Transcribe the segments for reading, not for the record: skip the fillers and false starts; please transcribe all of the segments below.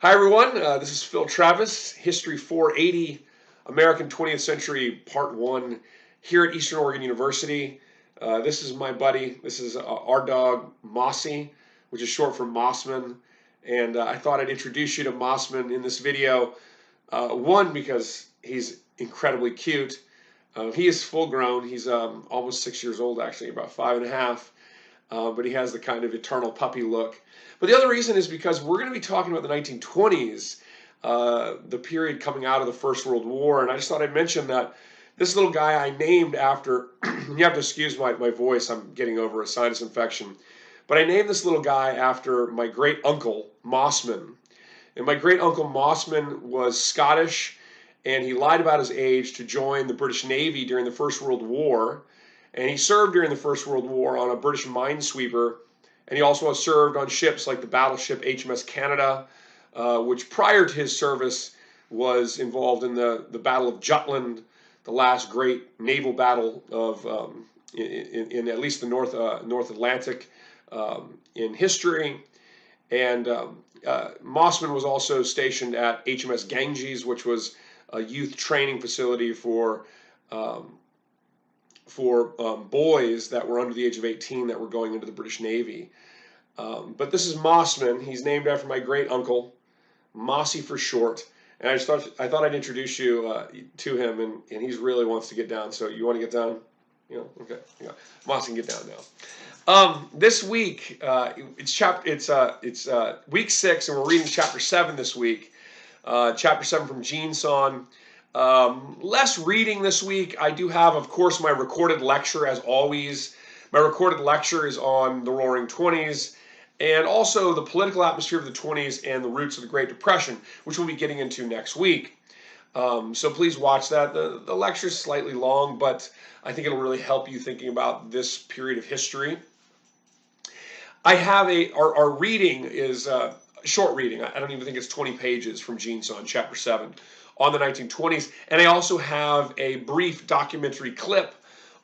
Hi, everyone. This is Phil Travis, History 480, American 20th Century, Part 1, here at Eastern Oregon University. This is my buddy. This is our dog, Mossy, which is short for Mossman. And I thought I'd introduce you to Mossman in this video. One, because he's incredibly cute. He is full grown. He's almost 6 years old, actually, about 5.5. But he has the kind of eternal puppy look. But the other reason is because we're going to be talking about the 1920s, the period coming out of the First World War. And I just thought I'd mention that this little guy I named after, you have to excuse my voice, I'm getting over a sinus infection. But I named this little guy after my great uncle, Mossman. And my great uncle Mossman was Scottish, and he lied about his age to join the British Navy during the First World War. And he served during the First World War on a British minesweeper, and he also served on ships like the battleship HMS Canada, which prior to his service was involved in the Battle of Jutland, the last great naval battle of in at least the North Atlantic in history. And Mossman was also stationed at HMS Ganges, which was a youth training facility for boys that were under the age of 18 that were going into the British Navy. But this is Mossman. He's named after my great uncle, Mossy for short. And I thought I'd introduce you to him, and he really wants to get down. So you want to get down? Okay. Yeah, Mossy can get down now. This week it's week 6, and we're reading chapter 7 this week. Chapter 7 from Gene Son. Less reading this week. I do have, of course, my recorded lecture, as always. My recorded lecture is on the Roaring Twenties, and also the political atmosphere of the 20s and the roots of the Great Depression, which we'll be getting into next week. So please watch that. The lecture is slightly long, but I think it'll really help you thinking about this period of history. I have our reading is short reading. I don't even think it's 20 pages from Gene Son, chapter 7. On the 1920s, and I also have a brief documentary clip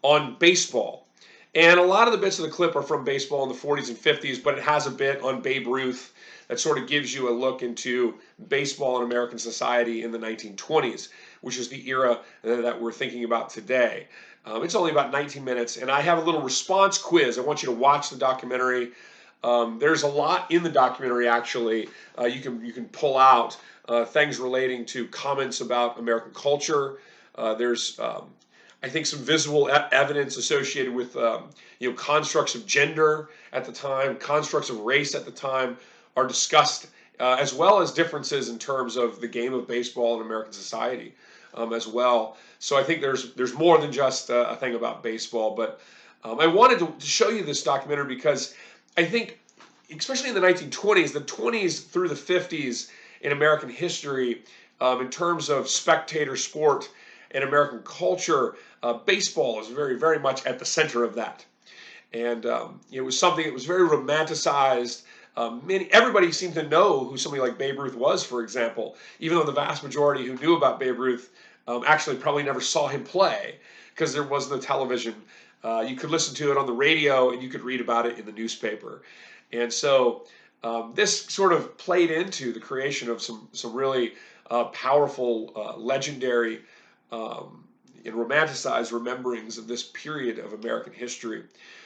on baseball. And a lot of the bits of the clip are from baseball in the 40s and 50s, but it has a bit on Babe Ruth that sort of gives you a look into baseball in American society in the 1920s, which is the era that we're thinking about today. It's only about 19 minutes, and I have a little response quiz. I want you to watch the documentary. There's a lot in the documentary, actually. You can pull out things relating to comments about American culture. There's, I think, some visual evidence associated with, constructs of gender at the time, constructs of race at the time are discussed, as well as differences in terms of the game of baseball in American society as well. So I think there's more than just a thing about baseball. But I wanted to show you this documentary because I think, especially in the 1920s, the 20s through the 50s, in American history, in terms of spectator sport and American culture, baseball is very, very much at the center of that. And it was something that was very romanticized. Everybody seemed to know who somebody like Babe Ruth was, for example, even though the vast majority who knew about Babe Ruth actually probably never saw him play because there was no television. You could listen to it on the radio, and you could read about it in the newspaper. And so this sort of played into the creation of some really powerful, legendary, and romanticized rememberings of this period of American history.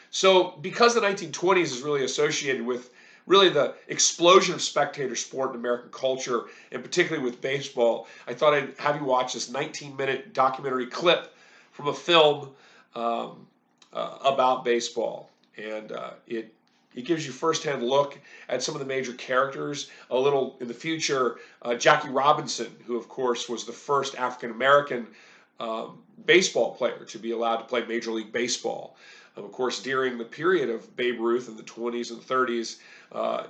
So because the 1920s is really associated with really the explosion of spectator sport in American culture, and particularly with baseball, I thought I'd have you watch this 19-minute documentary clip from a film about baseball. And it gives you firsthand look at some of the major characters. A little in the future, Jackie Robinson, who of course was the first African-American baseball player to be allowed to play Major League Baseball. Of course, during the period of Babe Ruth in the 20s and 30s,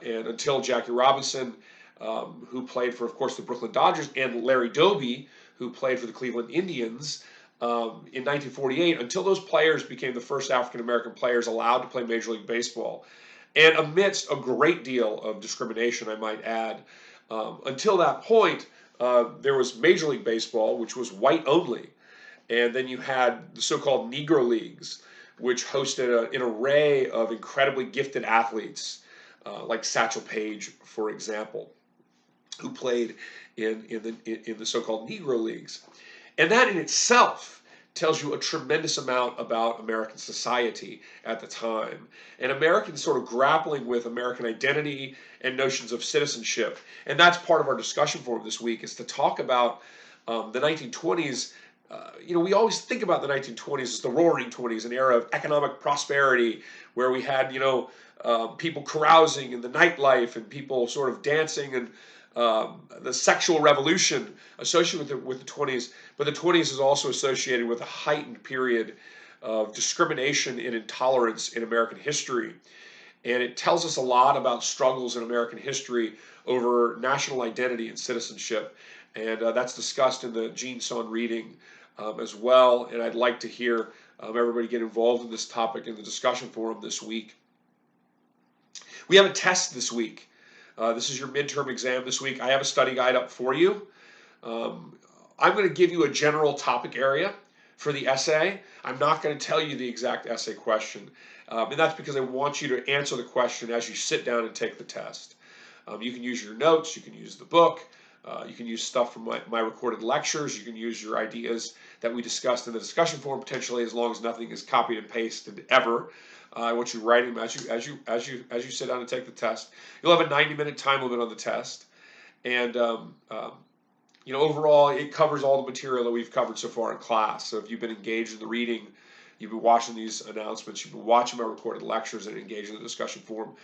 and until Jackie Robinson, who played for, of course, the Brooklyn Dodgers, and Larry Doby, who played for the Cleveland Indians, in 1948, until those players became the first African-American players allowed to play Major League Baseball. And amidst a great deal of discrimination, I might add, until that point, there was Major League Baseball, which was white only. And then you had the so-called Negro Leagues, which hosted an array of incredibly gifted athletes, like Satchel Paige, for example. who played in the so-called Negro Leagues. And that in itself tells you a tremendous amount about American society at the time, and Americans sort of grappling with American identity and notions of citizenship. And that's part of our discussion forum this week, is to talk about the 1920s. We always think about the 1920s as the Roaring Twenties, an era of economic prosperity, where we had people carousing in the nightlife and people sort of dancing, and the sexual revolution associated with the 20s. But the 20s is also associated with a heightened period of discrimination and intolerance in American history. And it tells us a lot about struggles in American history over national identity and citizenship. And that's discussed in the Gene Son reading as well. And I'd like to hear everybody get involved in this topic in the discussion forum this week. We have a test this week. This is your midterm exam this week. I have a study guide up for you. I'm going to give you a general topic area for the essay. I'm not going to tell you the exact essay question. And that's because I want you to answer the question as you sit down and take the test. You can use your notes. You can use the book. You can use stuff from my recorded lectures. You can use your ideas that we discussed in the discussion forum, potentially, as long as nothing is copied and pasted ever. I want you to write them as you sit down and take the test. You'll have a 90-minute time limit on the test, and overall, it covers all the material that we've covered so far in class. So if you've been engaged in the reading, you've been watching these announcements, you've been watching my recorded lectures, and engaged in the discussion forum,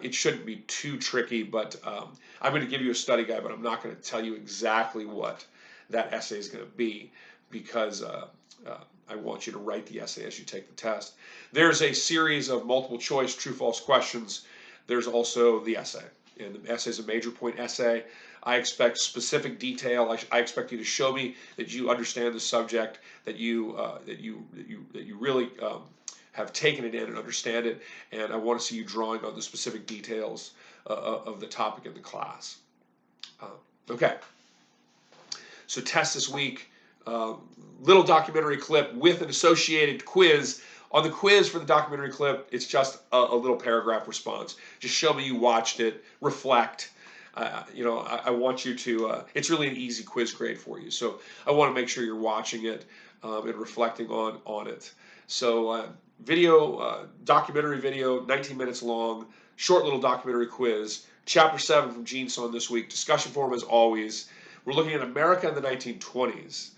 it shouldn't be too tricky. But I'm going to give you a study guide, but I'm not going to tell you exactly what that essay is going to be, because I want you to write the essay as you take the test. There's a series of multiple choice true-false questions. There's also the essay, and the essay is a major point essay. I expect specific detail. I expect you to show me that you understand the subject, that you really have taken it in and understand it, and I want to see you drawing on the specific details of the topic in the class. Okay. So test this week. Little documentary clip with an associated quiz. On the quiz for the documentary clip, it's just a little paragraph response. Just show me you watched it, reflect. I want you to, it's really an easy quiz grade for you. So I want to make sure you're watching it and reflecting on it. So documentary video, 19 minutes long, short little documentary quiz. Chapter 7 from Gene Son this week. Discussion forum as always. We're looking at America in the 1920s.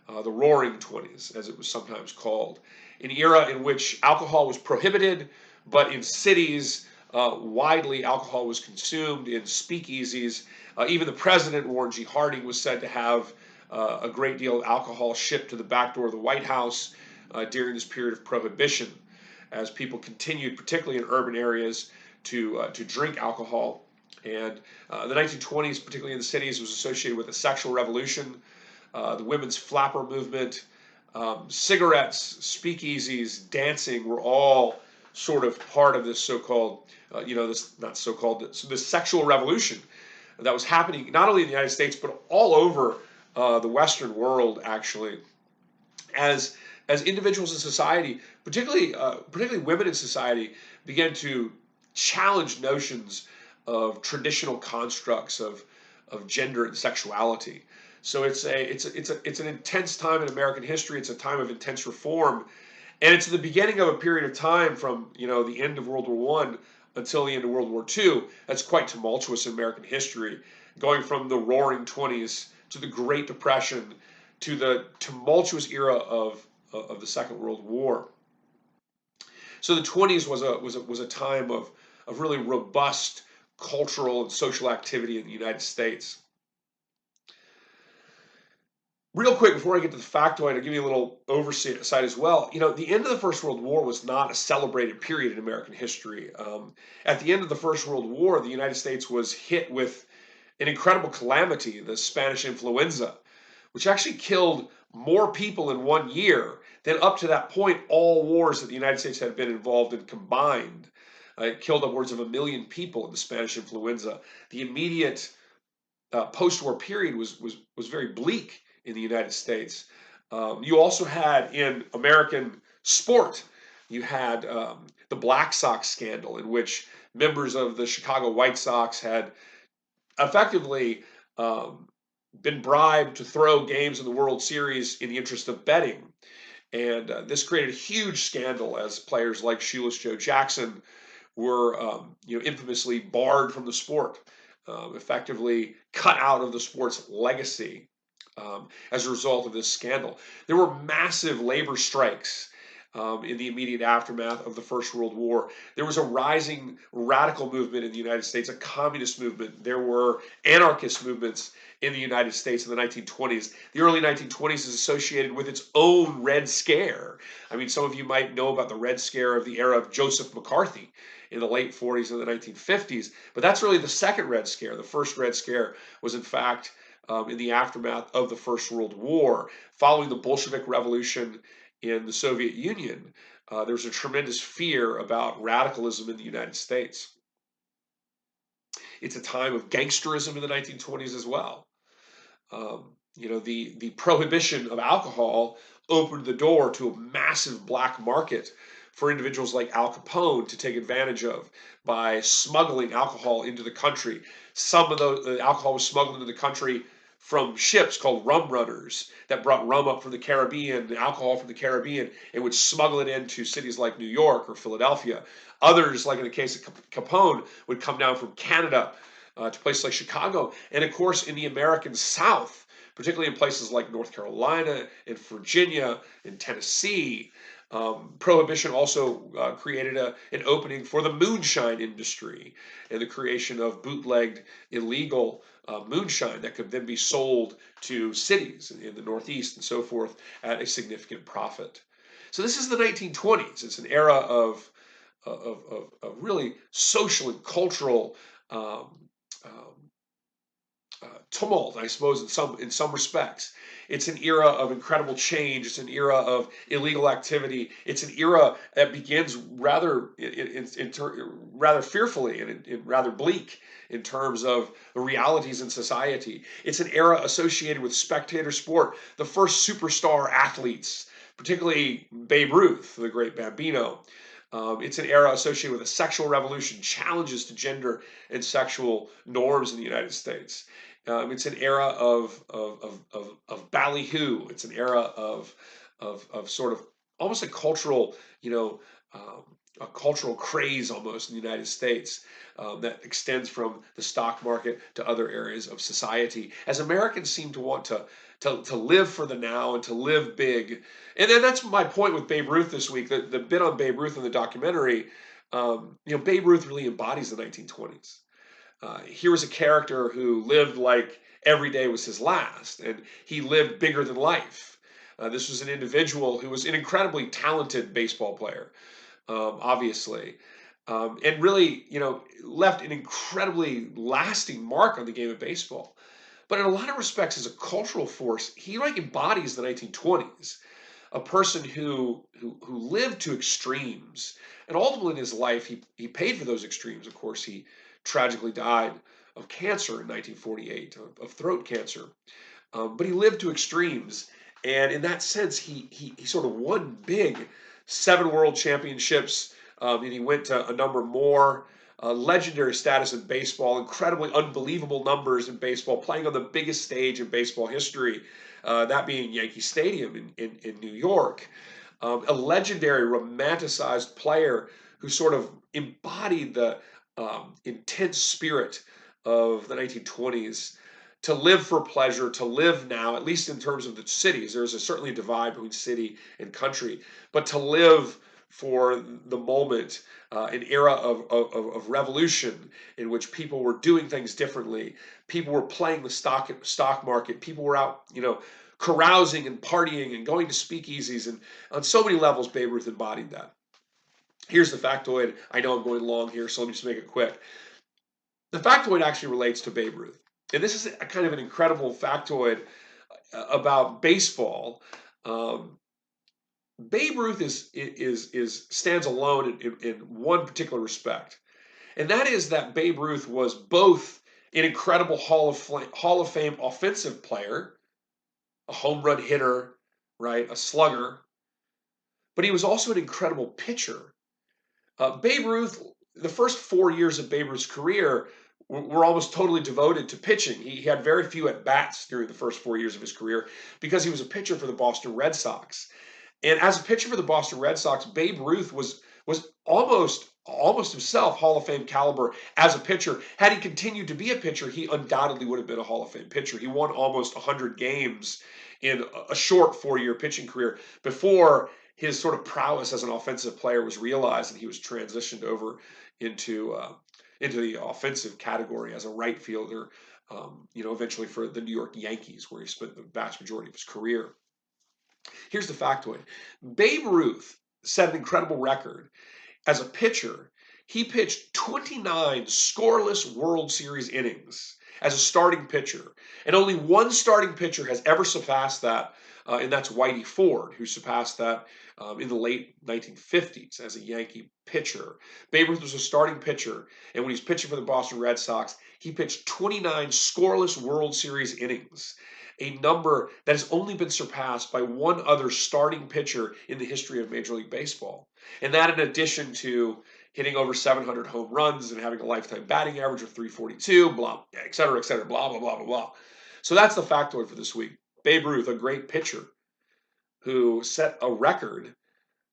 The Roaring Twenties, as it was sometimes called, an era in which alcohol was prohibited, but in cities, widely alcohol was consumed in speakeasies. Even the president, Warren G. Harding, was said to have a great deal of alcohol shipped to the back door of the White House during this period of prohibition, as people continued, particularly in urban areas, to drink alcohol. And the 1920s, particularly in the cities, was associated with the sexual revolution, the women's flapper movement, cigarettes, speakeasies, dancing were all sort of part of this so-called, this sexual revolution that was happening not only in the United States but all over the Western world, actually, as individuals in society, particularly women in society, began to challenge notions of traditional constructs of gender and sexuality. So it's an intense time in American history. It's a time of intense reform, and it's the beginning of a period of time from the end of World War I until the end of World War II. That's quite tumultuous in American history, going from the Roaring Twenties to the Great Depression to the tumultuous era of the Second World War. So the 20s was a time of really robust cultural and social activity in the United States. Real quick, before I get to the factoid, I'll give you a little oversight as well. The end of the First World War was not a celebrated period in American history. At the end of the First World War, the United States was hit with an incredible calamity, the Spanish influenza, which actually killed more people in 1 year than up to that point all wars that the United States had been involved in combined. It killed upwards of 1 million people in the Spanish influenza. The immediate post-war period was very bleak in the United States. You also had in American sport, you had the Black Sox scandal, in which members of the Chicago White Sox had effectively um, been bribed to throw games in the World Series in the interest of betting. And this created a huge scandal as players like Shoeless Joe Jackson were, infamously barred from the sport, effectively cut out of the sport's legacy as a result of this scandal. There were massive labor strikes in the immediate aftermath of the First World War. There was a rising radical movement in the United States, a communist movement. There were anarchist movements in the United States in the 1920s. The early 1920s is associated with its own Red Scare. I mean, some of you might know about the Red Scare of the era of Joseph McCarthy in the late 40s and the 1950s, but that's really the second Red Scare. The first Red Scare was, in fact, in the aftermath of the First World War. Following the Bolshevik Revolution in the Soviet Union, there was a tremendous fear about radicalism in the United States. It's a time of gangsterism in the 1920s as well. The prohibition of alcohol opened the door to a massive black market for individuals like Al Capone to take advantage of by smuggling alcohol into the country. Some of the alcohol was smuggled into the country from ships called rum runners that brought rum up from the Caribbean, alcohol from the Caribbean, and would smuggle it into cities like New York or Philadelphia. Others, like in the case of Capone, would come down from Canada to places like Chicago. And of course, in the American South, particularly in places like North Carolina and Virginia and Tennessee, Prohibition also created an opening for the moonshine industry and the creation of bootlegged illegal moonshine that could then be sold to cities in the Northeast and so forth at a significant profit. So this is the 1920s. It's an era of really social and cultural um, um, tumult, I suppose, in some respects. It's an era of incredible change. It's an era of illegal activity. It's an era that begins rather fearfully and rather bleak in terms of the realities in society. It's an era associated with spectator sport. The first superstar athletes, particularly Babe Ruth, the great Bambino. It's an era associated with a sexual revolution, challenges to gender and sexual norms in the United States. It's an era of ballyhoo. It's an era of sort of almost a cultural, um, a cultural craze almost in the United States that extends from the stock market to other areas of society. As Americans seem to want to live for the now and to live big. And then that's my point with Babe Ruth this week. The bit on Babe Ruth in the documentary, Babe Ruth really embodies the 1920s. Here was a character who lived like every day was his last, and he lived bigger than life. This was an individual who was an incredibly talented baseball player, obviously, and really, left an incredibly lasting mark on the game of baseball. But in a lot of respects, as a cultural force, he like embodies the 1920s, a person who lived to extremes, and ultimately in his life, he paid for those extremes. Of course, he tragically died of cancer in 1948, of throat cancer. But he lived to extremes, and in that sense, he sort of won big, 7 world championships, and he went to a number more. Legendary status in baseball, incredibly unbelievable numbers in baseball, playing on the biggest stage in baseball history, that being Yankee Stadium in New York. A legendary, romanticized player who sort of embodied the intense spirit of the 1920s to live for pleasure, to live now, at least in terms of the cities. There's certainly a divide between city and country, but to live for the moment, an era of revolution in which people were doing things differently. People were playing the stock market. People were out, carousing and partying and going to speakeasies. And on so many levels, Babe Ruth embodied that. Here's the factoid. I know I'm going long here, so let me just make it quick. The factoid actually relates to Babe Ruth. And this is a kind of an incredible factoid about baseball. Um, Babe Ruth is stands alone in one particular respect, and that is that Babe Ruth was both an incredible Hall of Fame offensive player, a home run hitter, right, a slugger, but he was also an incredible pitcher. Babe Ruth, the first 4 years of Babe Ruth's career were almost totally devoted to pitching. He had very few at bats during the first 4 years of his career because he was a pitcher for the Boston Red Sox. And as a pitcher for the Boston Red Sox, Babe Ruth was almost himself Hall of Fame caliber as a pitcher. Had he continued to be a pitcher, he undoubtedly would have been a Hall of Fame pitcher. He won almost 100 games in a short 4-year pitching career before his sort of prowess as an offensive player was realized, and he was transitioned over into into the offensive category as a right fielder. Eventually for the New York Yankees, where he spent the vast majority of his career. Here's the factoid: Babe Ruth set an incredible record as a pitcher. He pitched 29 scoreless World Series innings as a starting pitcher, and only one starting pitcher has ever surpassed that, and that's Whitey Ford, who surpassed that in the late 1950s as a Yankee pitcher. Babe Ruth was a starting pitcher, and when he's pitching for the Boston Red Sox, he pitched 29 scoreless World Series innings, a number that has only been surpassed by one other starting pitcher in the history of Major League Baseball. And that, in addition to hitting over 700 home runs and having a lifetime batting average of 342, blah, et cetera, blah, blah, blah, blah, blah. So that's the factoid for this week. Babe Ruth, a great pitcher who set a record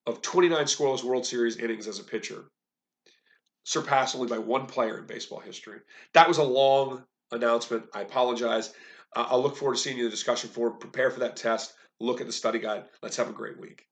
of 29 scoreless World Series innings as a pitcher, surpassed only by one player in baseball history. That was a long announcement. I apologize. I'll look forward to seeing you in the discussion forum. Prepare for that test. Look at the study guide. Let's have a great week.